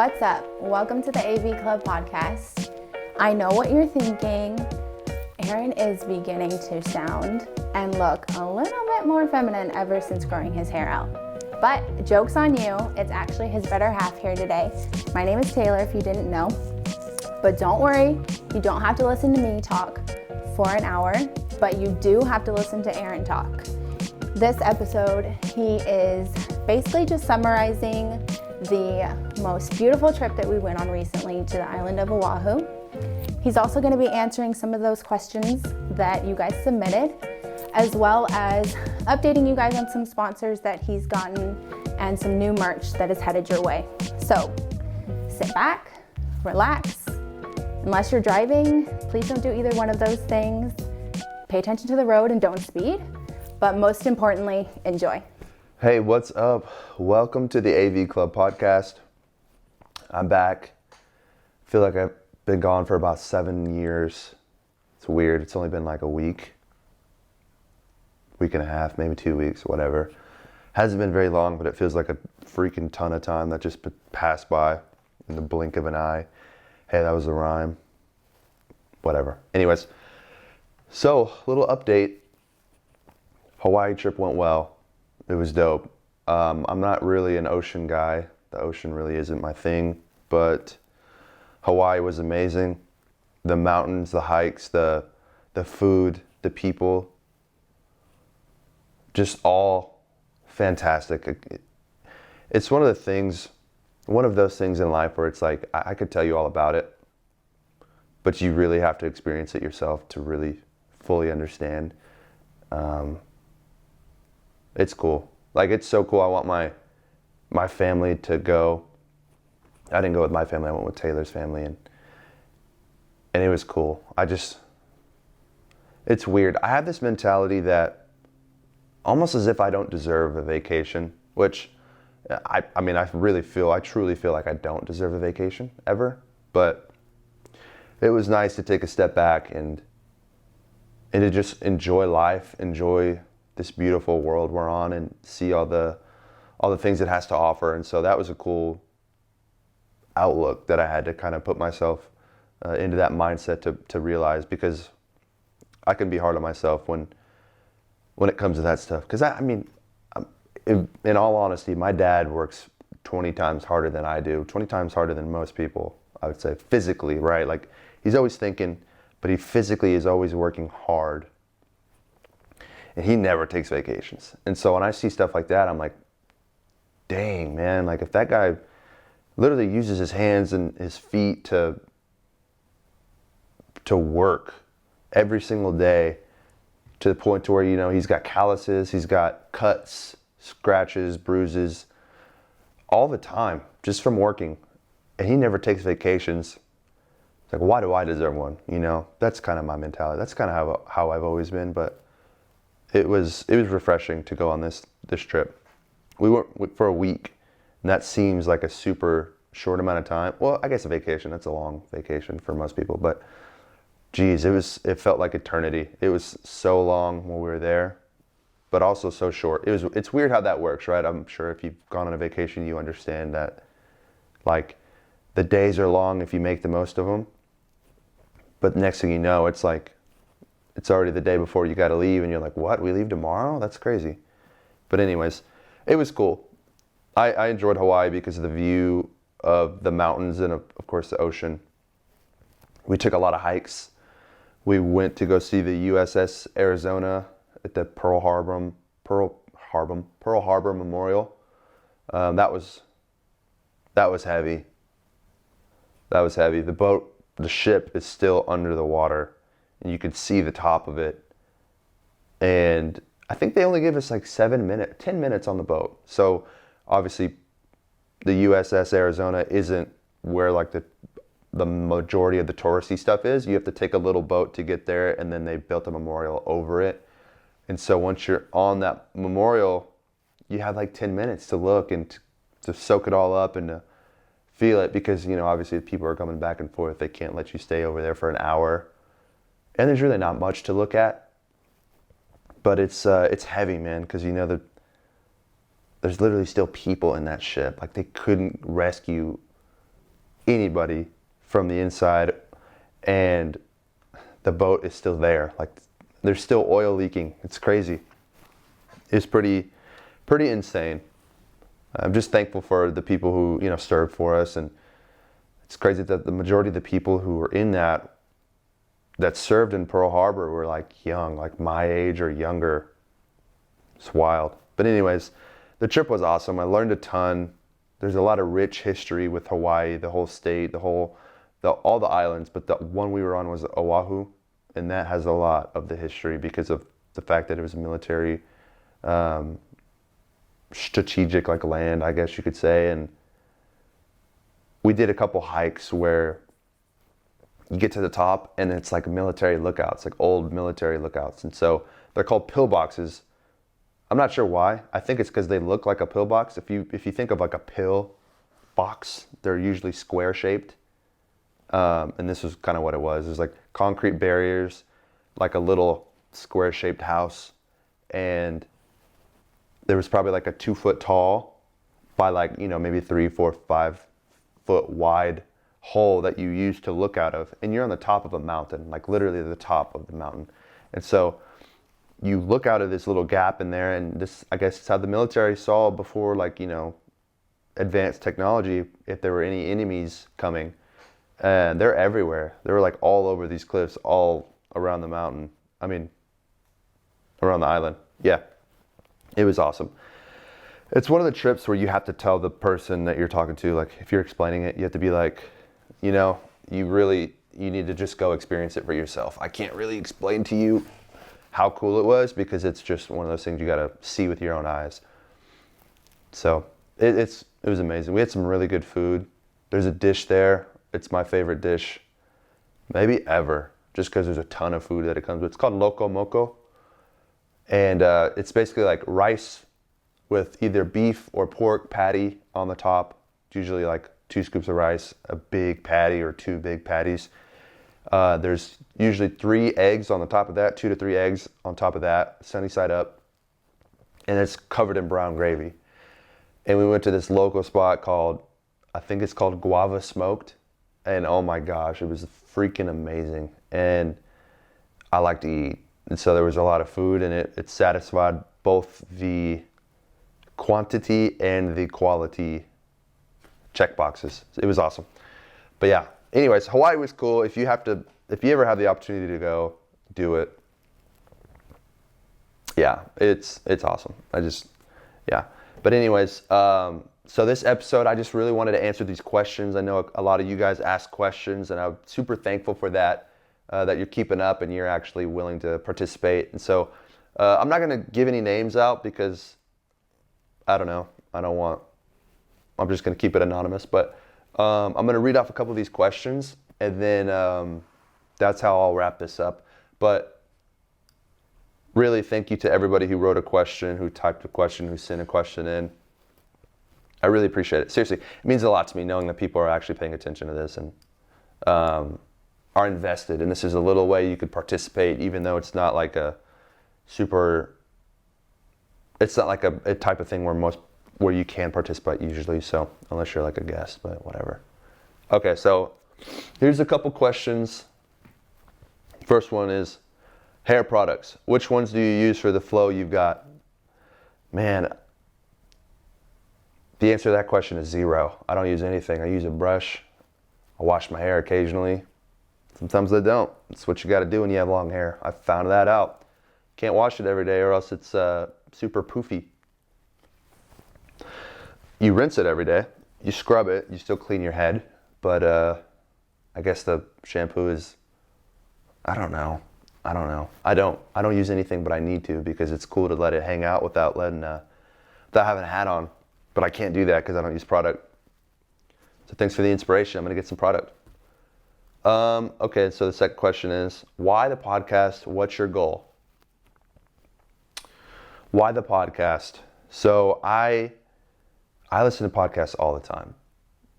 What's up? Welcome to the AV Club podcast. I know what you're thinking. Aaron is beginning to sound and look a little bit more feminine ever since growing his hair out. But joke's on you, it's actually his better half here today. My name is Taylor, if you didn't know. But don't worry, you don't have to listen to me talk for an hour, but you do have to listen to Aaron talk. This episode, he is basically just summarizing the most beautiful trip that we went on recently to the island of Oahu. He's also going to be answering some of those questions that you guys submitted, as well as updating you guys on some sponsors that he's gotten and some new merch that is headed your way. So sit back, relax. Unless you're driving, please don't do either one of those things. Pay attention to the road and don't speed, but most importantly, enjoy. Hey, what's up? Welcome to the AV Club podcast. I'm back. I feel like I've been gone for about 7 years. It's weird. It's only been like a week and a half, maybe 2 weeks, whatever. Hasn't been very long, but it feels like a freaking ton of time that just passed by in the blink of an eye. Hey, that was a rhyme. Whatever. Anyways, so little update. Hawaii trip went well. It was dope. I'm not really an ocean guy. The ocean really isn't my thing, but Hawaii was amazing. The mountains, the hikes, the food, the people, just all fantastic. It's one of those things in life where it's like, I could tell you all about it, but you really have to experience it yourself to really fully understand. It's cool. Like, it's so cool. I want my family to go. I didn't go with my family. I went with Taylor's family, and it was cool. It's weird. I have this mentality that almost as if I don't deserve a vacation, which I truly feel like I don't deserve a vacation ever. But it was nice to take a step back and to just enjoy life, enjoy this beautiful world we're on, and see all the things it has to offer. And so that was a cool outlook that I had to kind of put myself into that mindset to realize, because I can be hard on myself when it comes to that stuff. Because in all honesty, my dad works 20 times harder than I do, 20 times harder than most people, I would say, physically, right? Like, he's always thinking, but he physically is always working hard. And he never takes vacations. And so when I see stuff like that, I'm like, dang, man, like, if that guy literally uses his hands and his feet to work every single day, to the point to where, you know, he's got calluses, he's got cuts, scratches, bruises, all the time, just from working. And he never takes vacations. It's like, why do I deserve one? You know, that's kind of my mentality. That's kind of how I've always been. But it was refreshing to go on this trip. We went for a week, and that seems like a super short amount of time. Well, I guess a vacation, that's a long vacation for most people, but geez, it felt like eternity. It was so long when we were there, but also so short. It's weird how that works, right? I'm sure if you've gone on a vacation, you understand that, like, the days are long if you make the most of them, but next thing you know, it's like, it's already the day before you got to leave, and you're like, what? We leave tomorrow? That's crazy. But anyways, it was cool. I enjoyed Hawaii because of the view of the mountains and, of course, the ocean. We took a lot of hikes. We went to go see the USS Arizona at the Pearl Harbor Memorial. That was heavy. That was heavy. The ship is still under the water, and you could see the top of it. And I think they only give us like 10 minutes on the boat. So obviously the USS Arizona isn't where like the majority of the touristy stuff is. You have to take a little boat to get there, and then they built a memorial over it. And so once you're on that memorial, you have like 10 minutes to look and to soak it all up and to feel it, because, you know, obviously people are coming back and forth. They can't let you stay over there for an hour. And there's really not much to look at. But it's heavy, man, because, you know, there's literally still people in that ship. Like, they couldn't rescue anybody from the inside, and the boat is still there. Like, there's still oil leaking. It's crazy. It's pretty insane. I'm just thankful for the people who, served for us, and it's crazy that the majority of the people who were in that served in Pearl Harbor were like young, like my age or younger. It's wild. But anyways, the trip was awesome. I learned a ton. There's a lot of rich history with Hawaii, the whole state, all the islands, but the one we were on was Oahu, and that has a lot of the history because of the fact that it was a military, strategic like land, I guess you could say. And we did a couple hikes where you get to the top and it's like military lookouts, like old military lookouts. And so they're called pillboxes. I'm not sure why. I think it's because they look like a pillbox. If you think of like a pill box, they're usually square shaped. And this was kind of what it was. There's like concrete barriers, like a little square shaped house. And there was probably like a 2 foot tall by like, maybe 3, 4, 5 foot wide hole that you use to look out of. And you're on the top of a mountain, like literally the top of the mountain. And so you look out of this little gap in there, and this, I guess, is how the military saw before, like, advanced technology, if there were any enemies coming. And they're everywhere. They were like all over these cliffs, all around the mountain. I mean, around the island. Yeah, it was awesome. It's one of the trips where you have to tell the person that you're talking to, like, if you're explaining it, you have to be like, you need to just go experience it for yourself. I can't really explain to you how cool it was because it's just one of those things you got to see with your own eyes. So it was amazing. We had some really good food. There's a dish there. It's my favorite dish, maybe ever, just because there's a ton of food that it comes with. It's called Loco Moco, and it's basically like rice with either beef or pork patty on the top. It's usually like 2 scoops of rice, a big patty or 2 big patties. There's usually 3 eggs on the top of that, 2 to 3 eggs on top of that, sunny side up, and it's covered in brown gravy. And we went to this local spot I think it's called Guava Smoked. And oh my gosh, it was freaking amazing. And I like to eat. And so there was a lot of food, and it satisfied both the quantity and the quality check boxes. It was awesome. But yeah, anyways, Hawaii was cool. If you ever have the opportunity to go, do it. Yeah, it's awesome. But anyways, so this episode, I just really wanted to answer these questions. I know a lot of you guys ask questions, and I'm super thankful for that, that you're keeping up and you're actually willing to participate. And so I'm not going to give any names out because, I don't know, I'm just going to keep it anonymous. But I'm going to read off a couple of these questions, and then that's how I'll wrap this up. But really, thank you to everybody who wrote a question, who typed a question, who sent a question in. I really appreciate it. Seriously, it means a lot to me knowing that people are actually paying attention to this and are invested. And this is a little way you could participate, even though it's not like it's not like a type of thing where you can participate usually. So unless you're like a guest, but whatever. Okay, so here's a couple questions. First one is hair products. Which ones do you use for the flow you've got? Man, the answer to that question is 0. I don't use anything. I use a brush. I wash my hair occasionally. Sometimes I don't. It's what you got to do when you have long hair. I found that out. Can't wash it every day or else it's super poofy. You rinse it every day. You scrub it. You still clean your head. But I guess the shampoo is, I don't know. I don't use anything, but I need to because it's cool to let it hang out without having a hat on. But I can't do that because I don't use product. So thanks for the inspiration. I'm going to get some product. Okay, so the second question is, why the podcast? What's your goal? Why the podcast? So I listen to podcasts all the time.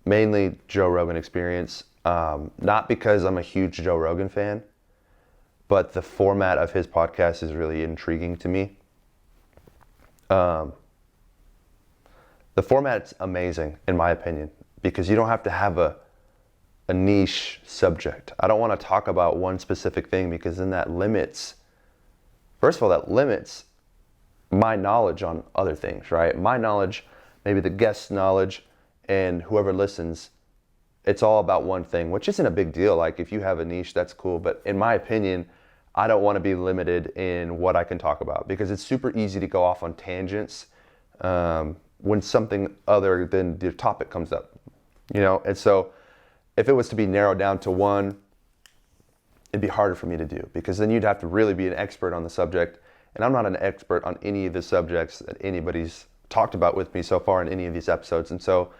Mainly Joe Rogan Experience. Not because I'm a huge Joe Rogan fan, but the format of his podcast is really intriguing to me. The format's amazing, in my opinion, because you don't have to have a a niche subject. I don't want to talk about one specific thing, because then that limits, first of all, that limits my knowledge on other things, right? My knowledge, maybe the guest's knowledge, and whoever listens, it's all about one thing, which isn't a big deal. Like, if you have a niche, that's cool. But in my opinion, I don't want to be limited in what I can talk about, because it's super easy to go off on tangents when something other than the topic comes up, you know? And so if it was to be narrowed down to one, it'd be harder for me to do, because then you'd have to really be an expert on the subject. And I'm not an expert on any of the subjects that anybody's talked about with me so far in any of these episodes. And so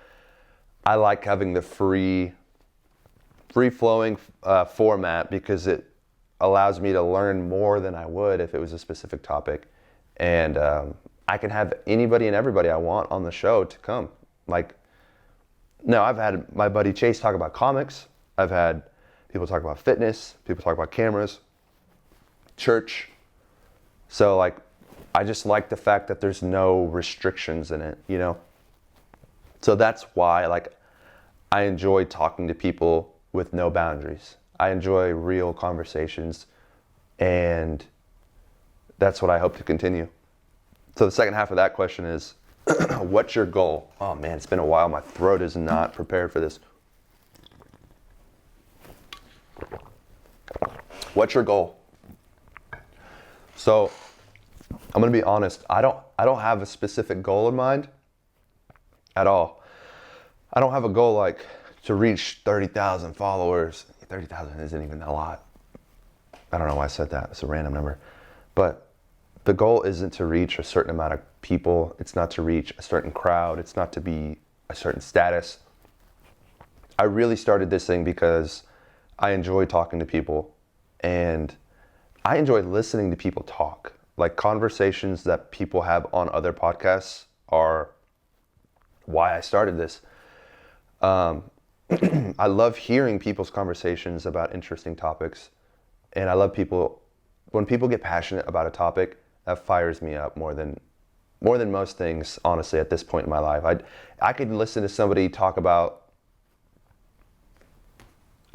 I like having the free-flowing format, because it allows me to learn more than I would if it was a specific topic. And I can have anybody and everybody I want on the show to come. Like, no, I've had my buddy Chase talk about comics. I've had people talk about fitness. People talk about cameras, church. So, like, I just like the fact that there's no restrictions in it, you know? So that's why, like, I enjoy talking to people with no boundaries. I enjoy real conversations, and that's what I hope to continue. So the second half of that question is, what's your goal? Oh man, it's been a while. My throat is not prepared for this. What's your goal? So I'm gonna be honest. I don't have a specific goal in mind at all. I don't have a goal like to reach 30,000 followers. 30,000 isn't even a lot. I don't know why I said that. It's a random number. But the goal isn't to reach a certain amount of people. It's not to reach a certain crowd. It's not to be a certain status. I really started this thing because I enjoy talking to people, and I enjoy listening to people talk. Like, conversations that people have on other podcasts are why I started this. I love hearing people's conversations about interesting topics, and I love when people get passionate about a topic. That fires me up more than most things, honestly, at this point in my life. I could listen to somebody talk about,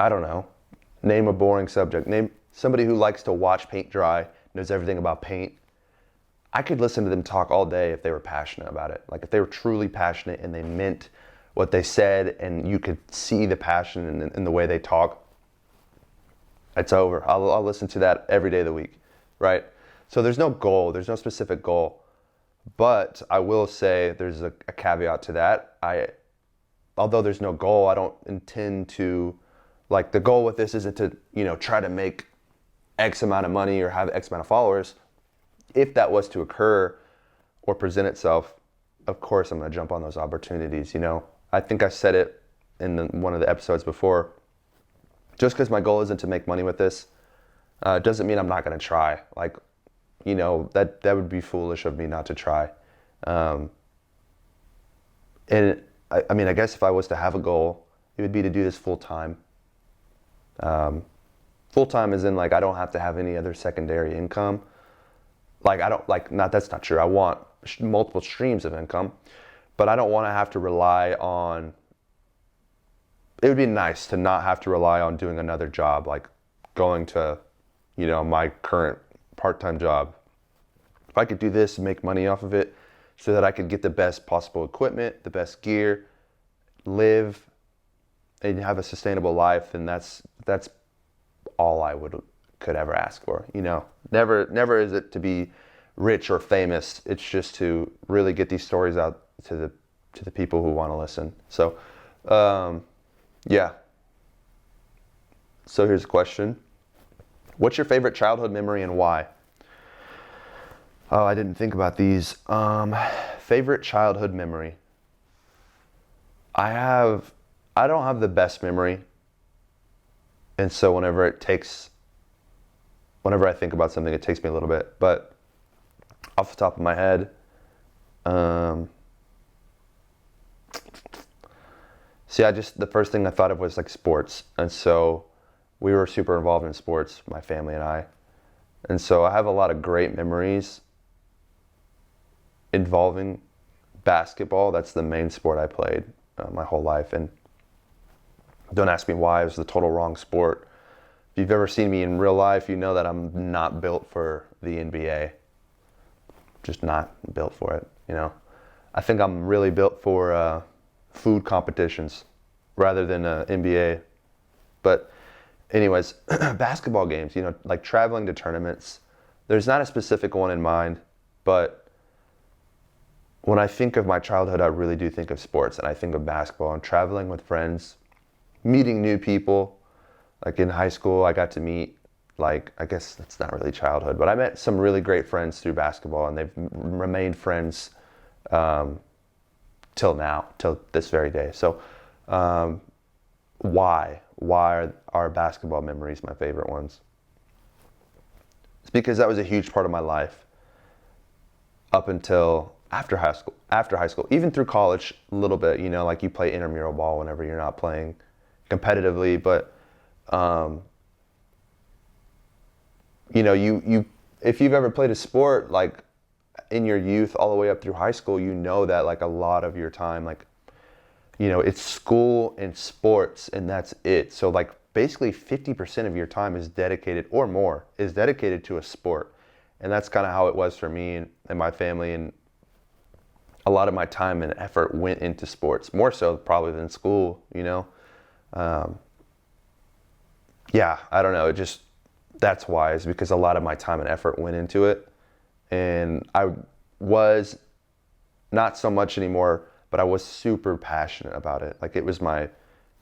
I don't know, name a boring subject. Name somebody who likes to watch paint dry, knows everything about paint. I could listen to them talk all day if they were passionate about it. Like, if they were truly passionate and they meant what they said, and you could see the passion in the way they talk, it's over. I'll listen to that every day of the week, right? So there's no goal. There's no specific goal. But I will say there's a caveat to that. Although there's no goal, I don't intend to, like, the goal with this isn't to, try to make X amount of money or have X amount of followers. If that was to occur or present itself, of course I'm going to jump on those opportunities, I think I said it in one of the episodes before. Just because my goal isn't to make money with this, doesn't mean I'm not going to try. Like, that would be foolish of me not to try. And I guess if I was to have a goal, it would be to do this full time. Full time is in, like, I don't have to have any other secondary income. Like, that's not true. I want multiple streams of income, but I don't want to have to rely on, it would be nice to not have to rely on doing another job, like going to, my current part-time job. If I could do this and make money off of it so that I could get the best possible equipment, the best gear, live and have a sustainable life, then that's all I could ever ask for. Never is it to be rich or famous. It's just to really get these stories out to the people who want to listen. So yeah. So here's a question. What's your favorite childhood memory and why? Oh, I didn't think about these. Favorite childhood memory. I don't have the best memory. And so whenever I think about something, it takes me a little bit. But off the top of my head, the first thing I thought of was like sports. And so we were super involved in sports, my family and I. And so I have a lot of great memories involving basketball. That's the main sport I played my whole life. And Don't ask me why. It was the total wrong sport. If you've ever seen me in real life, you know that I'm not built for the NBA. Just not built for it, you know. I think I'm really built for food competitions rather than NBA. But anyways, basketball games, you know, like traveling to tournaments, there's not a specific one in mind, but when I think of my childhood, I really do think of sports, and I think of basketball and traveling with friends, meeting new people. Like in high school, I got to meet, like, I guess that's not really childhood, but I met some really great friends through basketball, and they've remained friends till now, till this very day. So why are basketball memories my favorite ones? It's because that was a huge part of my life up until after high school, even through college a little bit, you know, like you play intramural ball whenever you're not playing competitively, but you know, you if you've ever played a sport like in your youth all the way up through high school, you know that like a lot of your time, like, you know, it's school and sports and that's it. So like basically 50% of your time is dedicated, or more, is dedicated to a sport. And that's kind of how it was for me and my family, and a lot of my time and effort went into sports, more so probably than school, you know. Yeah, I don't know, it just, that's why, is because a lot of my time and effort went into it. And I was not so much anymore, but I was super passionate about it. Like it was my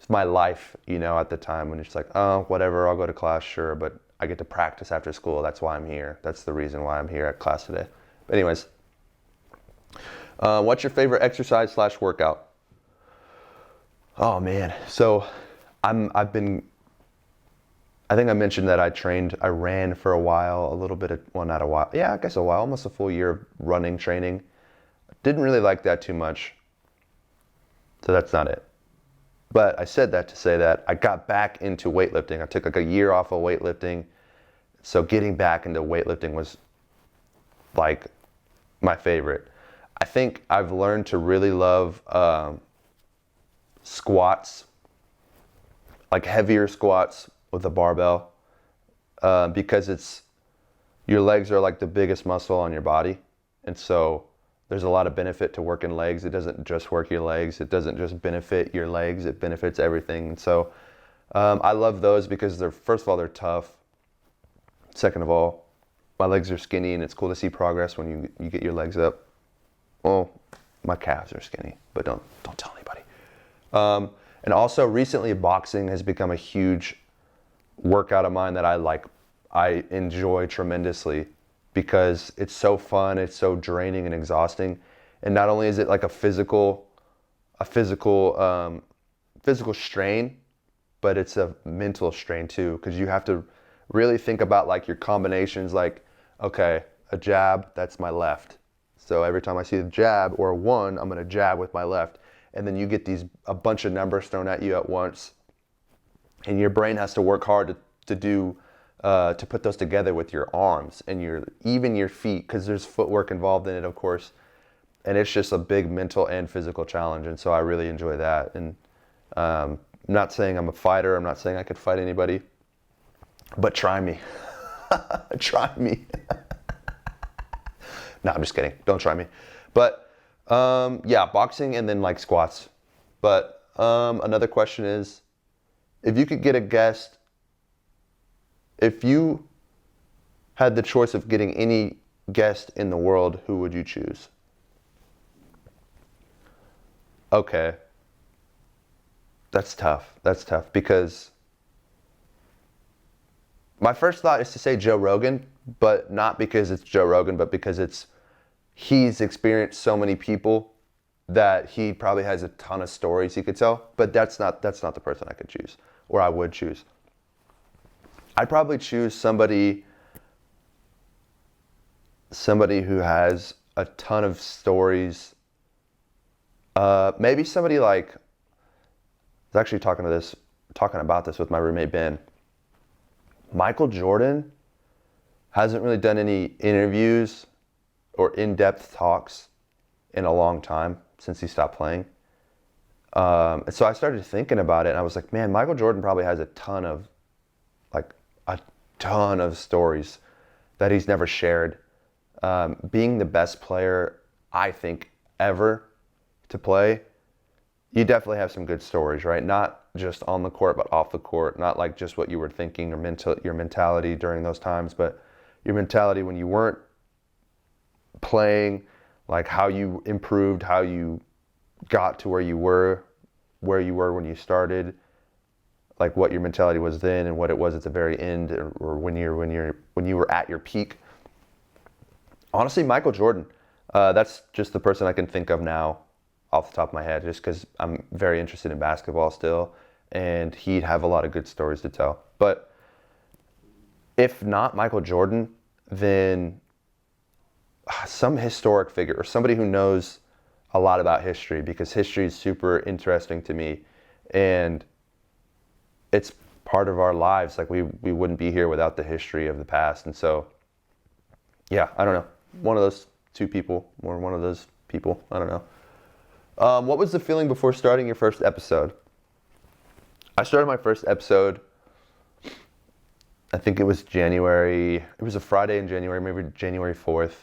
life, you know, at the time, when it's like, oh, whatever, I'll go to class, sure, but I get to practice after school. That's why I'm here. That's the reason why I'm here at class today. But anyways, what's your favorite exercise / workout? Oh man, so I think I mentioned that I ran for a while, a little bit of, well, not a while, yeah, I guess a while, almost a full year of running training. Didn't really like that too much, so that's not it. But I said that to say that I got back into weightlifting. I took like a year off of weightlifting, so getting back into weightlifting was like my favorite. I think I've learned to really love squats, like heavier squats with a barbell, because your legs are like the biggest muscle on your body, and so there's a lot of benefit to working legs. It doesn't just work your legs. It doesn't just benefit your legs. It benefits everything. And so I love those because first of all, they're tough. Second of all, my legs are skinny, and it's cool to see progress when you get your legs up. Well, my calves are skinny, but don't tell anybody. And also recently, boxing has become a huge workout of mine that I enjoy tremendously, because it's so fun, it's so draining and exhausting. And not only is it like a physical strain, but it's a mental strain too, because you have to really think about like your combinations, like, okay, a jab, that's my left. So every time I see a jab or a one, I'm gonna jab with my left. And then you get a bunch of numbers thrown at you at once, and your brain has to work hard to put those together with your arms and even your feet, because there's footwork involved in it, of course, and it's just a big mental and physical challenge. And so I really enjoy that. And I'm not saying I'm a fighter. I'm not saying I could fight anybody, but try me. Try me. No, I'm just kidding. Don't try me. But yeah, boxing and then like squats. But another question is, if you could get a guest, if you had the choice of getting any guest in the world, who would you choose? Okay. That's tough. That's tough, because my first thought is to say Joe Rogan, but not because it's Joe Rogan, but because he's experienced so many people that he probably has a ton of stories he could tell. But that's not the person I could choose, or I would choose. I'd probably choose somebody who has a ton of stories. Maybe somebody like, I was actually talking about this with my roommate Ben. Michael Jordan hasn't really done any interviews or in-depth talks in a long time, since he stopped playing. And so I started thinking about it, and I was like, man, Michael Jordan probably has a ton of stories that he's never shared. Being the best player, I think, ever to play, you definitely have some good stories, right? Not just on the court, but off the court. Not like just what you were thinking or your mentality during those times, but your mentality when you weren't playing, like how you improved, how you got to where you were when you started, like what your mentality was then and what it was at the very end, or when you were at your peak. Honestly, Michael Jordan, that's just the person I can think of now off the top of my head, just because I'm very interested in basketball still, and he'd have a lot of good stories to tell. But if not Michael Jordan, then some historic figure or somebody who knows a lot about history, because history is super interesting to me, and it's part of our lives. Like we wouldn't be here without the history of the past. And so, yeah, I don't know. One of those two people, or one of those people, I don't know. What was the feeling before starting your first episode? I started my first episode, I think it was January. It was a Friday in January, maybe January 4th.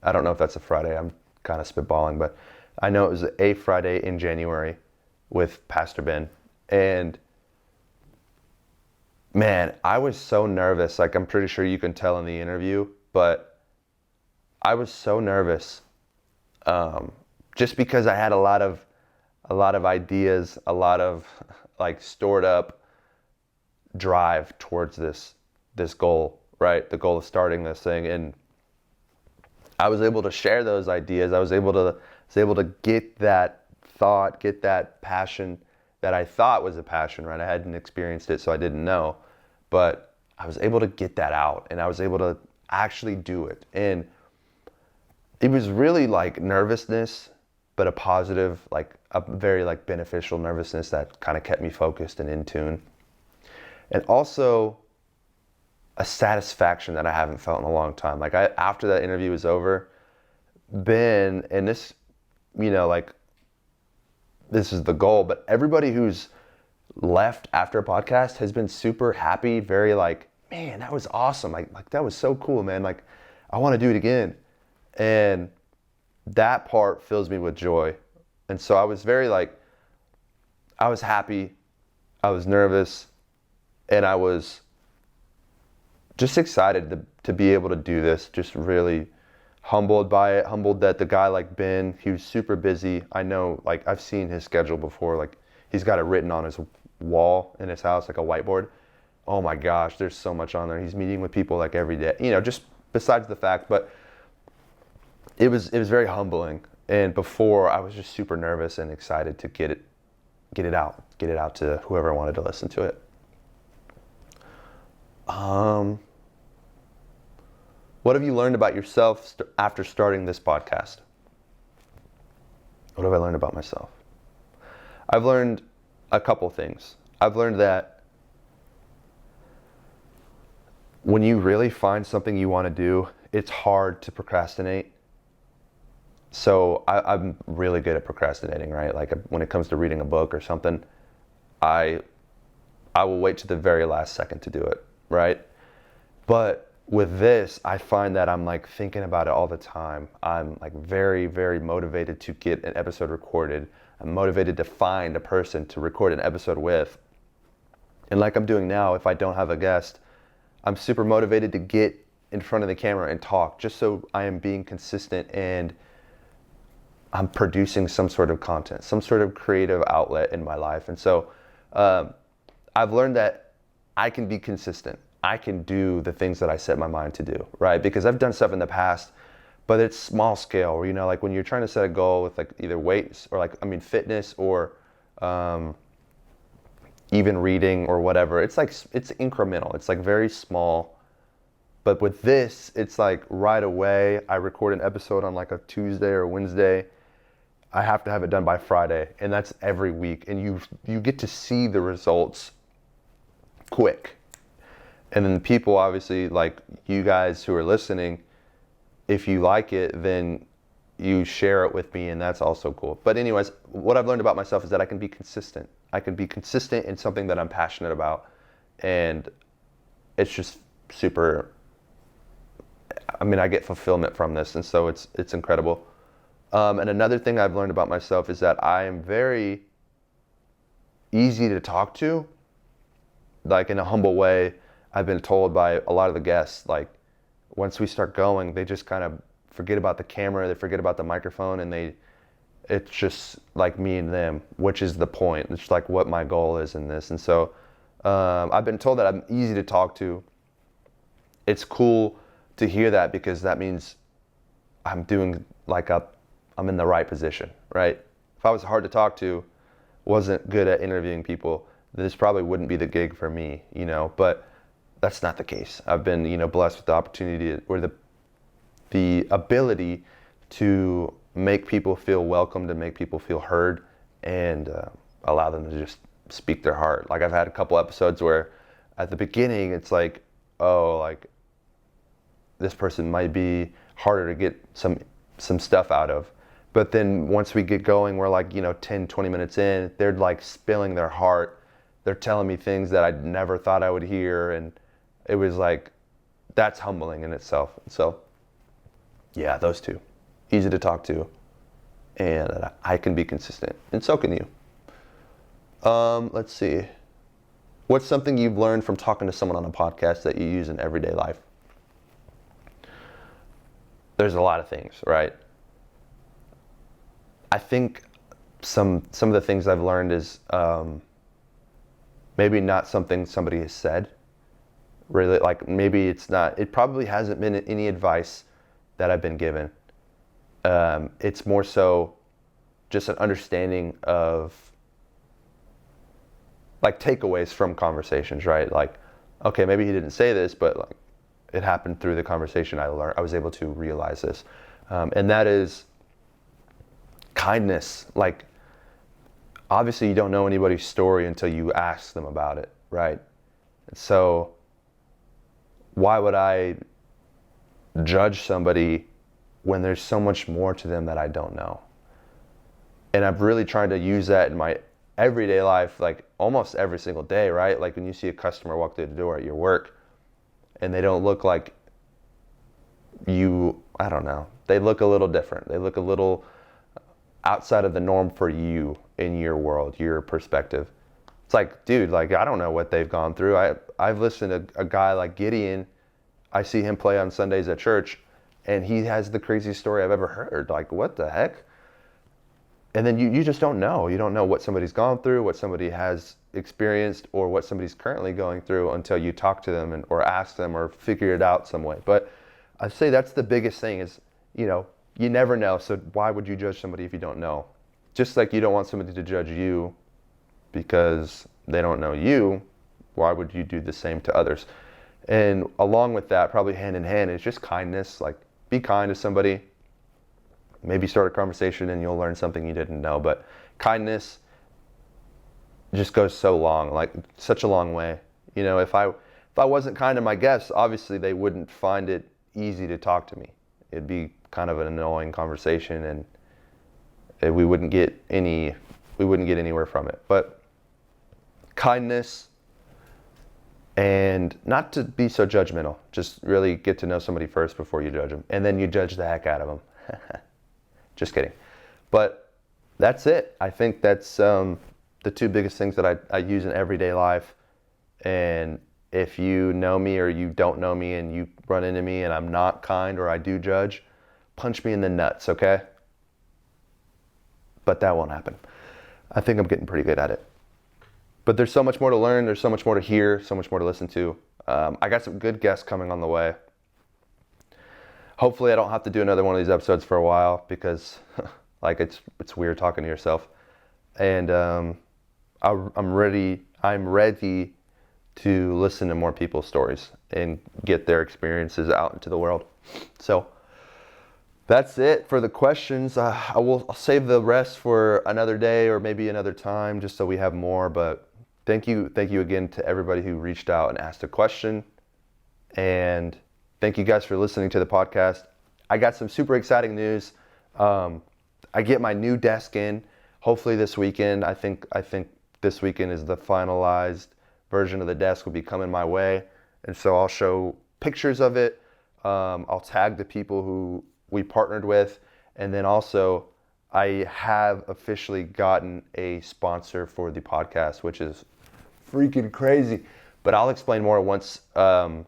I don't know if that's a Friday. I'm kind of spitballing, but I know it was a Friday in January with Pastor Ben. And man, I was so nervous. Like, I'm pretty sure you can tell in the interview, but I was so nervous. Just because I had a lot of ideas, a lot of like stored up drive towards this goal, right? The goal of starting this thing. And I was able to share those ideas. I was able to get that thought, get that passion that I thought was a passion, right? I hadn't experienced it, so I didn't know. But I was able to get that out, and I was able to actually do it. And it was really like nervousness, but a positive, like a very like beneficial nervousness that kind of kept me focused and in tune. And also a satisfaction that I haven't felt in a long time. Like after that interview was over, Ben, and this, like this is the goal, but everybody who's left after a podcast has been super happy, very like, man, that was awesome. Like that was so cool, man. Like I want to do it again. And that part fills me with joy. And so I was very like, I was happy, I was nervous, and I was just excited to be able to do this. Just really humbled by it, humbled that the guy like Ben, he was super busy. I know, like I've seen his schedule before, like he's got it written on his wall in his house, like a whiteboard. Oh my gosh, there's so much on there. He's meeting with people like every day, just besides the fact, but it was very humbling. And before, I was just super nervous and excited to get it out to whoever wanted to listen to it. What have you learned about yourself after starting this podcast? What have I learned about myself? I've learned a couple things. I've learned that when you really find something you want to do, it's hard to procrastinate. So I'm really good at procrastinating, right? Like when it comes to reading a book or something, I will wait to the very last second to do it, right? But with this, I find that I'm like thinking about it all the time. I'm like very, very motivated to get an episode recorded. I'm motivated to find a person to record an episode with. And like I'm doing now, if I don't have a guest, I'm super motivated to get in front of the camera and talk, just so I am being consistent and I'm producing some sort of content, some sort of creative outlet in my life. And so I've learned that I can be consistent. I can do the things that I set my mind to do, right? Because I've done stuff in the past, but it's small scale, where, like when you're trying to set a goal with like either weights or fitness or even reading or whatever, it's incremental. It's like very small. But with this, it's like right away, I record an episode on like a Tuesday or Wednesday. I have to have it done by Friday, and that's every week. And you get to see the results quick. And then people, obviously, like you guys who are listening, if you like it, then you share it with me, and that's also cool. But anyways, what I've learned about myself is that I can be consistent. I can be consistent in something that I'm passionate about, and it's just super, I mean, I get fulfillment from this, and so it's incredible. And another thing I've learned about myself is that I am very easy to talk to, like in a humble way. I've been told by a lot of the guests, like once we start going, they just kind of forget about the camera, they forget about the microphone, and it's just like me and them, which is the point. It's like what my goal is in this. And so I've been told that I'm easy to talk to. It's cool to hear that, because that means I'm doing like I'm in the right position, right? If I was hard to talk to, wasn't good at interviewing people, this probably wouldn't be the gig for me, but that's not the case. I've been, blessed with the opportunity or the ability to make people feel welcome, to make people feel heard, and allow them to just speak their heart. Like I've had a couple episodes where at the beginning it's like, oh, like this person might be harder to get some stuff out of. But then once we get going, we're like, 10, 20 minutes in, they're like spilling their heart. They're telling me things that I never thought I would hear. And it was like, that's humbling in itself. So yeah, those two, easy to talk to, and I can be consistent, and so can you. Let's see. What's something you've learned from talking to someone on a podcast that you use in everyday life? There's a lot of things, right? I think some of the things I've learned is maybe not something somebody has said. Really, like maybe it probably hasn't been any advice that I've been given. It's more so just an understanding of like takeaways from conversations, right? Like, okay, maybe he didn't say this, but like it happened through the conversation I was able to realize this. And that is kindness. Like, obviously you don't know anybody's story until you ask them about it, right? So why would I judge somebody when there's so much more to them that I don't know? And I've really tried to use that in my everyday life, like almost every single day, right? Like when you see a customer walk through the door at your work and they don't look like you, I don't know, they look a little different. They look a little outside of the norm for you in your world, your perspective. It's like, dude, like I don't know what they've gone through. I've listened to a guy like Gideon. I see him play on Sundays at church, and he has the craziest story I've ever heard. Like, what the heck? And then you just don't know. You don't know what somebody's gone through, what somebody has experienced, or what somebody's currently going through until you talk to them or ask them or figure it out some way. But I'd say that's the biggest thing is, you never know. So why would you judge somebody if you don't know? Just like you don't want somebody to judge you because they don't know you, why would you do the same to others? And along with that, probably hand in hand, is just kindness. Like, be kind to somebody. Maybe start a conversation and you'll learn something you didn't know. But kindness just goes so long, like such a long way. If I wasn't kind to my guests, obviously they wouldn't find it easy to talk to me. It'd be kind of an annoying conversation, and we wouldn't get anywhere from it. But kindness, and not to be so judgmental. Just really get to know somebody first before you judge them, and then you judge the heck out of them. Just kidding. But that's it. I think that's the two biggest things that I use in everyday life. And if you know me or you don't know me and you run into me and I'm not kind or I do judge, punch me in the nuts, okay? But that won't happen. I think I'm getting pretty good at it. But there's so much more to learn. There's so much more to hear, so much more to listen to. I got some good guests coming on the way. Hopefully I don't have to do another one of these episodes for a while, because like it's weird talking to yourself. And I'm ready to listen to more people's stories and get their experiences out into the world. So that's it for the questions. I'll save the rest for another day or maybe another time, just so we have more. But thank you again to everybody who reached out and asked a question. And thank you guys for listening to the podcast. I got some super exciting news. I get my new desk in, hopefully this weekend. I think this weekend is the finalized version of the desk will be coming my way. And so I'll show pictures of it. I'll tag the people who we partnered with. And then also I have officially gotten a sponsor for the podcast, which is freaking crazy. But I'll explain more once the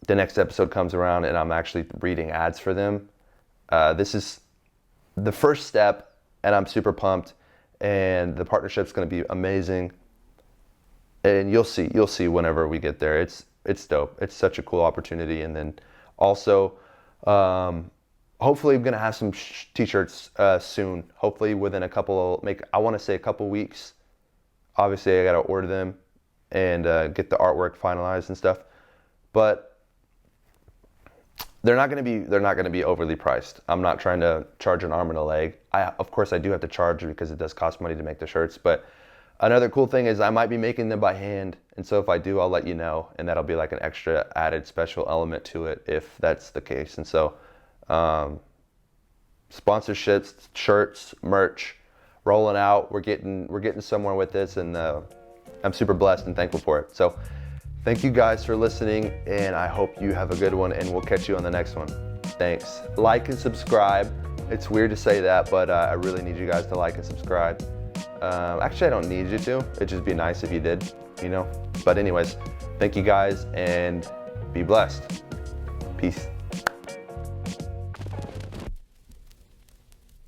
next episode comes around and I'm actually reading ads for them. This is the first step, and I'm super pumped, and the partnership's going to be amazing. And you'll see whenever we get there. It's dope. It's such a cool opportunity. And then also, hopefully I'm going to have some t-shirts soon. Hopefully within I want to say a couple weeks. Obviously I got to order them and get the artwork finalized and stuff. But they're not going to be overly priced. I'm not trying to charge an arm and a leg. Of course I do have to charge because it does cost money to make the shirts, but another cool thing is I might be making them by hand. And so if I do, I'll let you know, and that'll be like an extra added special element to it if that's the case. And so sponsorships, shirts, merch, rolling out. We're getting somewhere with this, and I'm super blessed and thankful for it. So thank you guys for listening, and I hope you have a good one, and we'll catch you on the next one. Thanks. Like and subscribe. It's weird to say that, but I really need you guys to like and subscribe. Actually, I don't need you to. It'd just be nice if you did, But anyways, thank you guys, and be blessed. Peace.